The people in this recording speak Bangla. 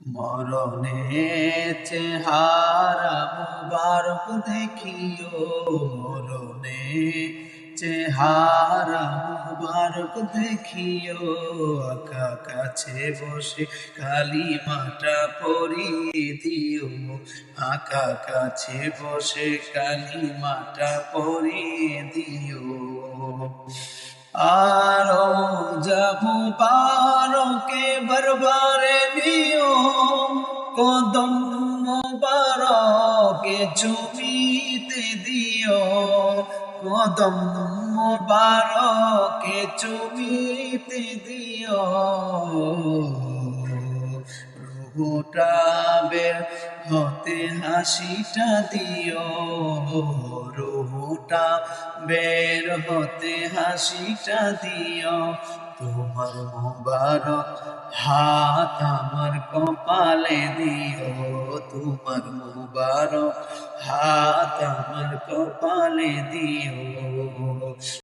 মরণে চেহারা মুবারক দেখিও, মরণে চেহারা মুবারক দেখিও। আকা কাছে বসে কালিমাটা পড়িয়ে দিও, আকা কাছে বসে কালিমাটা পড়িয়ে দিও। আরো যাবো পারকে বারবারে নিও, কদম মোবারকে চুমিতে দিও, কদম মোবারকে চুমিতে দিও। রুহটা বের হতে হাসিটা দিও, রুহটা বের হতে হাসিটা দিও। তোমার মোবারক হাত আমার কপালে দিও, তোমার মোবারক হাত আমার কপালে দিও।